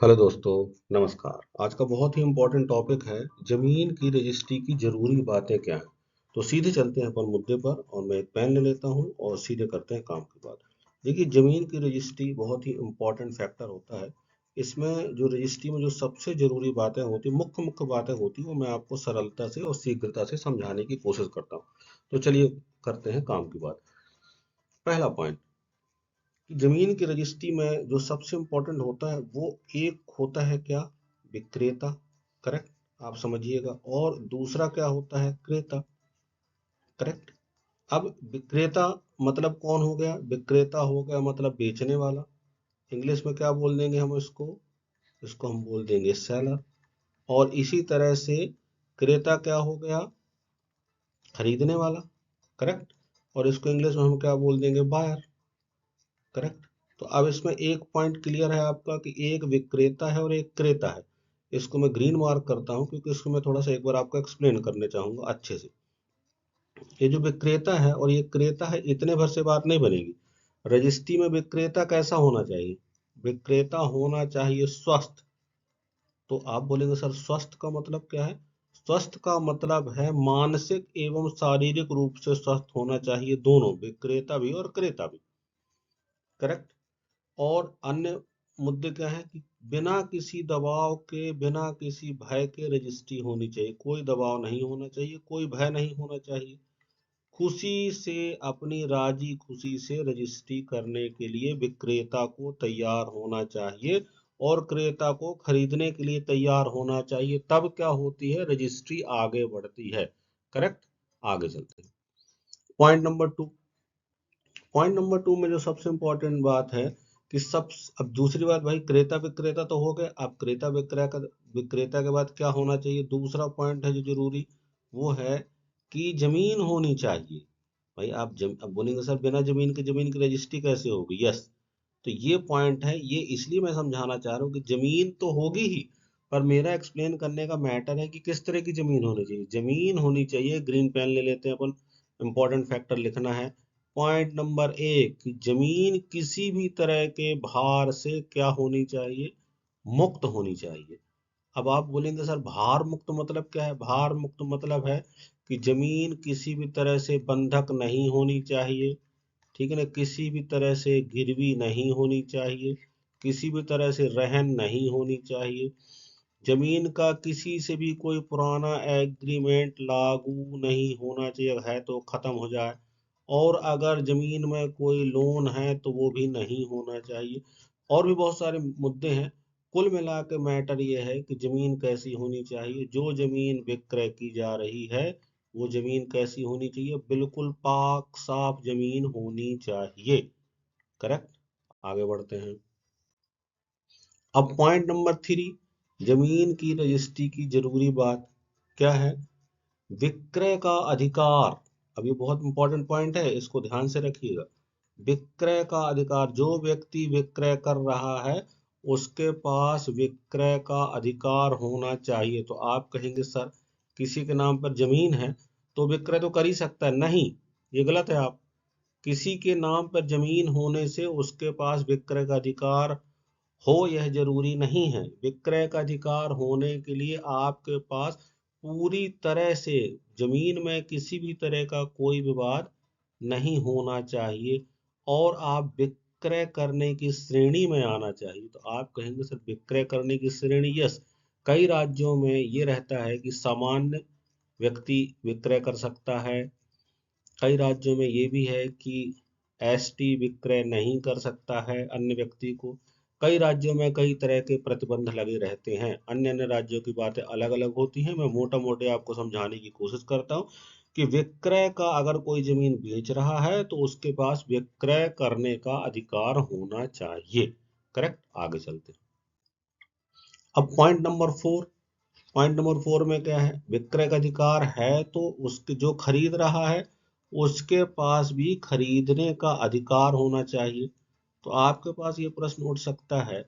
Hello दोस्तों, नमस्कार। आज का बहुत ही इम्पोर्टेंट टॉपिक है जमीन की रजिस्ट्री की जरूरी बातें क्या हैं। तो सीधे चलते हैं अपन मुद्दे पर और मैं एक पेन ले लेता हूं और सीधे करते हैं काम की बात। देखिए, जमीन की रजिस्ट्री बहुत ही इम्पोर्टेंट फैक्टर होता है। इसमें जो रजिस्ट्री में जो सबसे जरूरी बातें होती, मुख्य मुख्य बातें होती, वो मैं आपको सरलता से और शीघ्रता से समझाने की कोशिश करता हूँ। तो चलिए करते हैं काम की बात। पहला पॉइंट कि जमीन की रजिस्ट्री में जो सबसे इम्पोर्टेंट होता है वो एक होता है क्या, विक्रेता। करेक्ट, आप समझिएगा। और दूसरा क्या होता है, क्रेता। करेक्ट। अब विक्रेता मतलब कौन हो गया, विक्रेता हो गया मतलब बेचने वाला। इंग्लिश में क्या बोल देंगे हम इसको, इसको हम बोल देंगे सेलर। और इसी तरह से क्रेता क्या हो गया, खरीदने वाला। करेक्ट। और इसको इंग्लिश में हम क्या बोल देंगे, बायर। करेक्ट। तो अब इसमें एक पॉइंट क्लियर है आपका कि एक विक्रेता है और एक क्रेता है। इसको मैं ग्रीन मार्क करता हूं क्योंकि इसको मैं थोड़ा सा एक बार आपको एक्सप्लेन करने चाहूंगा अच्छे से। ये जो विक्रेता है और ये क्रेता है, इतने भर से बात नहीं बनेगी। रजिस्ट्री में विक्रेता कैसा होना चाहिए, विक्रेता होना चाहिए स्वस्थ। तो आप बोलेंगे सर स्वस्थ का मतलब क्या है। स्वस्थ का मतलब है मानसिक एवं शारीरिक रूप से स्वस्थ होना चाहिए, दोनों, विक्रेता भी और क्रेता भी। करेक्ट। और अन्य मुद्दे क्या है कि बिना किसी दबाव के, बिना किसी भय के रजिस्ट्री होनी चाहिए। कोई दबाव नहीं होना चाहिए, कोई भय नहीं होना चाहिए। खुशी से, अपनी राजी खुशी से रजिस्ट्री करने के लिए विक्रेता को तैयार होना चाहिए और क्रेता को खरीदने के लिए तैयार होना चाहिए। तब क्या होती है, रजिस्ट्री आगे बढ़ती है। करेक्ट। आगे चलते हैं। Point number two. Point number two में जो सबसे इंपॉर्टेंट बात है कि सब, अब दूसरी बात भाई, क्रेता विक्रेता तो हो गए। अब क्रेता विक्रेता, विक्रेता के बाद क्या होना चाहिए, दूसरा पॉइंट है जो जरूरी, वो है कि जमीन होनी चाहिए। भाई आप अब बोलेंगे सर बिना जमीन के जमीन की रजिस्ट्री कैसे होगी। यस, तो ये पॉइंट है, ये इसलिए मैं समझाना चाह रहा हूँ कि जमीन तो होगी ही, पर मेरा एक्सप्लेन करने का मैटर है कि किस तरह की जमीन होनी चाहिए। जमीन होनी चाहिए, ग्रीन पेन ले लेते हैं अपन, इंपॉर्टेंट फैक्टर लिखना है। पॉइंट नंबर एक, जमीन किसी भी तरह के भार से क्या होनी चाहिए, मुक्त होनी चाहिए। अब आप बोलेंगे सर भार मुक्त मतलब क्या है। भार मुक्त मतलब है कि जमीन किसी भी तरह से बंधक नहीं होनी चाहिए। ठीक है ना, किसी भी तरह से गिरवी नहीं होनी चाहिए, किसी भी तरह से रहन नहीं होनी चाहिए। जमीन का किसी से भी कोई पुराना एग्रीमेंट लागू नहीं होना चाहिए, है तो खत्म हो जाए। और अगर जमीन में कोई लोन है तो वो भी नहीं होना चाहिए। और भी बहुत सारे मुद्दे हैं। कुल मिला के मैटर ये है कि जमीन कैसी होनी चाहिए, जो जमीन विक्रय की जा रही है वो जमीन कैसी होनी चाहिए, बिल्कुल पाक साफ जमीन होनी चाहिए। करेक्ट। आगे बढ़ते हैं। अब पॉइंट नंबर थ्री, जमीन की रजिस्ट्री की जरूरी बात क्या है, विक्रय का अधिकार। अब ये बहुत इंपॉर्टेंट पॉइंट है, इसको ध्यान से रखिएगा। विक्रय का अधिकार, जो व्यक्ति विक्रय कर रहा है उसके पास विक्रय का अधिकार होना चाहिए। तो आप कहेंगे सर किसी के नाम पर जमीन है तो विक्रय तो कर ही सकता है, नहीं, ये गलत है। आप, किसी के नाम पर जमीन होने से उसके पास विक्रय का अधिकार हो यह जरूरी नहीं है। विक्रय का अधिकार होने के लिए आपके पास पूरी तरह से जमीन में किसी भी तरह का कोई विवाद नहीं होना चाहिए और आप विक्रय करने की श्रेणी में आना चाहिए। तो आप कहेंगे सर विक्रय करने की श्रेणी, यस, कई राज्यों में ये रहता है कि सामान्य व्यक्ति विक्रय कर सकता है। कई राज्यों में ये भी है कि एसटी विक्रय नहीं कर सकता है अन्य व्यक्ति को। कई राज्यों में कई तरह के प्रतिबंध लगे रहते हैं, अन्य अन्य राज्यों की बातें अलग अलग होती हैं। मैं मोटा मोटे आपको समझाने की कोशिश करता हूँ कि विक्रय का, अगर कोई जमीन बेच रहा है तो उसके पास विक्रय करने का अधिकार होना चाहिए। करेक्ट। आगे चलते हैं। अब point number four. Point number four में क्या है, विक्रय का अधिकार है तो उसके, जो खरीद रहा है उसके पास भी खरीदने का अधिकार होना चाहिए। तो आपके पास ये प्रश्न उठ सकता है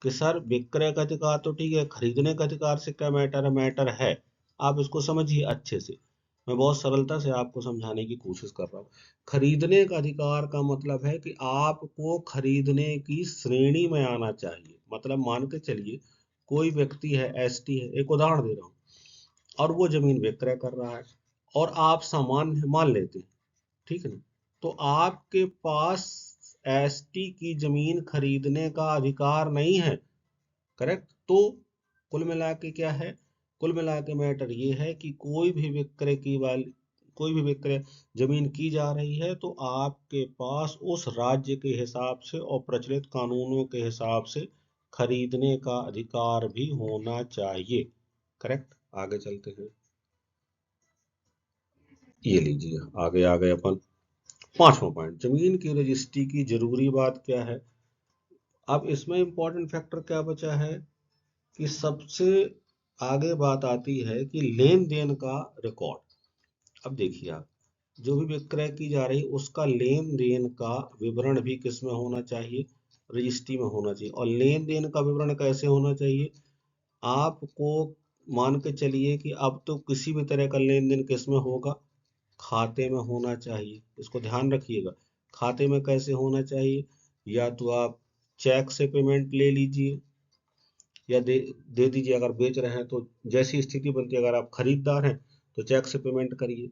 कि सर विक्रय का अधिकार तो ठीक है, खरीदने का अधिकार से क्या मैटर है, मैटर है। आप इसको समझिए अच्छे से, मैं बहुत सरलता से आपको समझाने की कोशिश कर रहा हूँ। खरीदने का अधिकार का मतलब है कि आपको खरीदने की श्रेणी में आना चाहिए। मतलब मान के चलिए कोई व्यक्ति है, एसटी है, एक उदाहरण दे रहा हूँ, और वो जमीन विक्रय कर रहा है और आप सामान्य मान लेते हैं, ठीक है ना। तो आपके पास एसटी की जमीन खरीदने का अधिकार नहीं है, करेक्ट। तो कुल मिला के क्या है, कुल मिला के मैटर ये है कि कोई भी विक्रय जमीन की जा रही है तो आपके पास उस राज्य के हिसाब से और प्रचलित कानूनों के हिसाब से खरीदने का अधिकार भी होना चाहिए, करेक्ट। आगे चलते हैं, ये लीजिए आगे आ गए अपन। पांचवा पॉइंट, जमीन की रजिस्ट्री की जरूरी बात क्या है। अब इसमें इंपॉर्टेंट फैक्टर क्या बचा है कि सबसे आगे बात आती है कि लेन देन का रिकॉर्ड। अब देखिए आप, जो भी विक्रय की जा रही उसका लेन देन का विवरण भी किस में होना चाहिए, रजिस्ट्री में होना चाहिए। और लेन देन का विवरण कैसे होना चाहिए, आपको मान के चलिए कि अब तो किसी भी तरह का लेन देन किस में होगा, खाते में होना चाहिए। इसको ध्यान रखिएगा, खाते में कैसे होना चाहिए, या तो आप चेक से पेमेंट ले लीजिए या दे दीजिए। अगर बेच रहे हैं तो जैसी स्थिति बनती है, अगर आप खरीदार हैं तो चेक से पेमेंट करिए,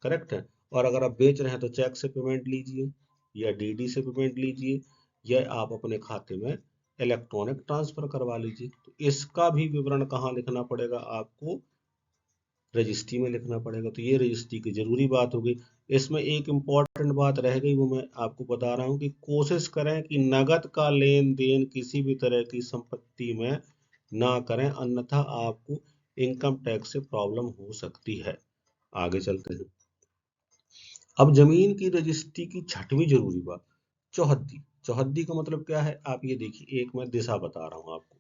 करेक्ट है। और अगर आप बेच रहे हैं तो चेक से पेमेंट लीजिए या डीडी से पेमेंट लीजिए, या आप अपने खाते में इलेक्ट्रॉनिक ट्रांसफर करवा लीजिए। तो इसका भी विवरण कहाँ लिखना पड़ेगा आपको, रजिस्ट्री में लिखना पड़ेगा। तो ये रजिस्ट्री की जरूरी बात होगी। इसमें एक इम्पॉर्टेंट बात रह गई, वो मैं आपको बता रहा हूँ कि कोशिश करें कि नगद का लेन देन किसी भी तरह की संपत्ति में ना करें, अन्यथा आपको इनकम टैक्स से प्रॉब्लम हो सकती है। आगे चलते हैं। अब जमीन की रजिस्ट्री की छठवीं जरूरी बात, चौहद्दी। चौहद्दी का मतलब क्या है, आप ये देखिए, एक मैं दिशा बता रहा हूँ आपको,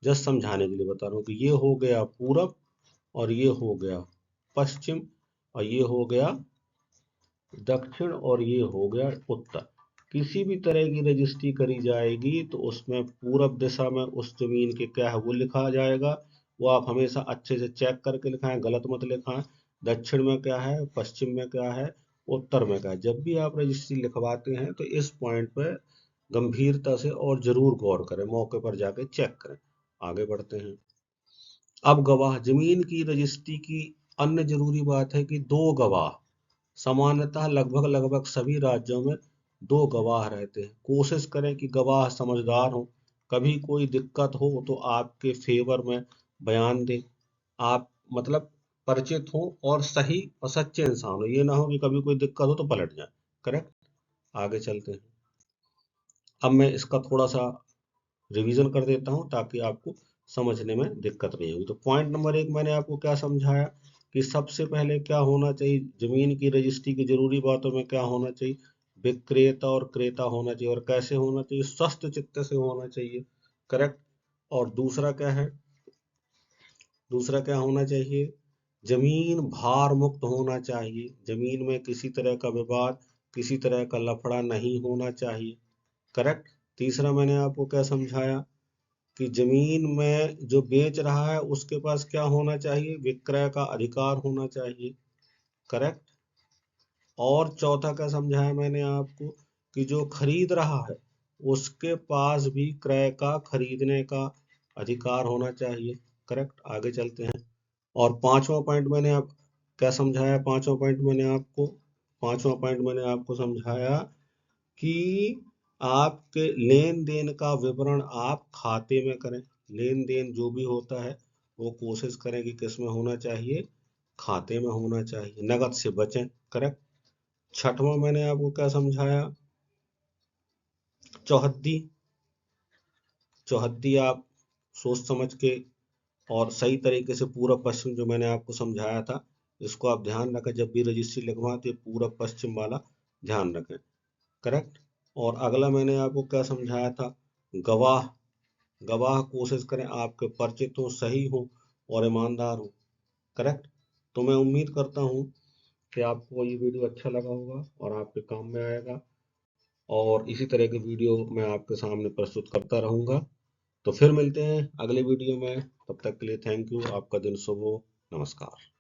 जस्ट समझाने के लिए बता रहा हूँ कि ये हो गया पूरब और ये हो गया पश्चिम और ये हो गया दक्षिण और ये हो गया उत्तर। किसी भी तरह की रजिस्ट्री करी जाएगी तो उसमें पूरब दिशा में उस जमीन के क्या है वो लिखा जाएगा, वो आप हमेशा अच्छे से चेक करके लिखाएं, गलत मत लिखाएं। दक्षिण में क्या है, पश्चिम में क्या है, उत्तर में क्या है। जब भी आप रजिस्ट्री लिखवाते हैं तो इस पॉइंट पे गंभीरता से और जरूर गौर करें, मौके पर जाके चेक करें। आगे बढ़ते हैं। अब गवाह, जमीन की रजिस्ट्री की अन्य जरूरी बात है कि दो गवाह, सामान्यतः लगभग लगभग सभी राज्यों में दो गवाह रहते हैं। कोशिश करें कि गवाह समझदार हो, कभी कोई दिक्कत हो तो आपके फेवर में बयान दें। आप मतलब परिचित हो और सही और सच्चे इंसान हो, ये ना हो कि कभी कोई दिक्कत हो तो पलट जाए, करेक्ट। आगे चलते हैं। अब मैं इसका थोड़ा सा रिवीजन कर देता हूँ ताकि आपको समझने में दिक्कत नहीं होगी। तो पॉइंट नंबर 1 मैंने आपको क्या समझाया कि सबसे पहले क्या होना चाहिए, जमीन की रजिस्ट्री की जरूरी बातों में क्या होना चाहिए, विक्रेता और क्रेता होना चाहिए। और कैसे होना चाहिए, स्वस्थ चित्त से होना चाहिए, करेक्ट। और दूसरा क्या होना चाहिए, जमीन भार मुक्त होना चाहिए, जमीन में किसी तरह का विवाद, किसी तरह का लफड़ा नहीं होना चाहिए, करेक्ट। तीसरा मैंने आपको क्या समझाया कि जमीन में जो बेच रहा है उसके पास क्या होना चाहिए, विक्रय का अधिकार होना चाहिए, करेक्ट। और चौथा क्या समझाया मैंने आपको कि जो खरीद रहा है उसके पास भी क्रय का, खरीदने का अधिकार होना चाहिए, करेक्ट। आगे चलते हैं। और पांचवा पॉइंट मैंने आप क्या समझाया, पांचवा पॉइंट मैंने आपको समझाया कि आपके लेन देन का विवरण आप खाते में करें। लेन देन जो भी होता है वो कोशिश करें कि किस में होना चाहिए, खाते में होना चाहिए, नगद से बचें, करेक्ट। छठवां मैंने आपको क्या समझाया, चौहद्दी। चौहद्दी आप सोच समझ के और सही तरीके से पूरब पश्चिम जो मैंने आपको समझाया था, इसको आप ध्यान रखें। जब भी रजिस्ट्री लिखवाते पूरब पश्चिम वाला ध्यान रखें, करेक्ट। और अगला मैंने आपको क्या समझाया था, गवाह। गवाह कोशिश करें आपके परिचित हो, सही हो और ईमानदार हो, करेक्ट। तो मैं उम्मीद करता हूँ कि आपको ये वीडियो अच्छा लगा होगा और आपके काम में आएगा, और इसी तरह के वीडियो मैं आपके सामने प्रस्तुत करता रहूँगा। तो फिर मिलते हैं अगले वीडियो में, तब तक के लिए थैंक यू। आपका दिन शुभ हो। नमस्कार।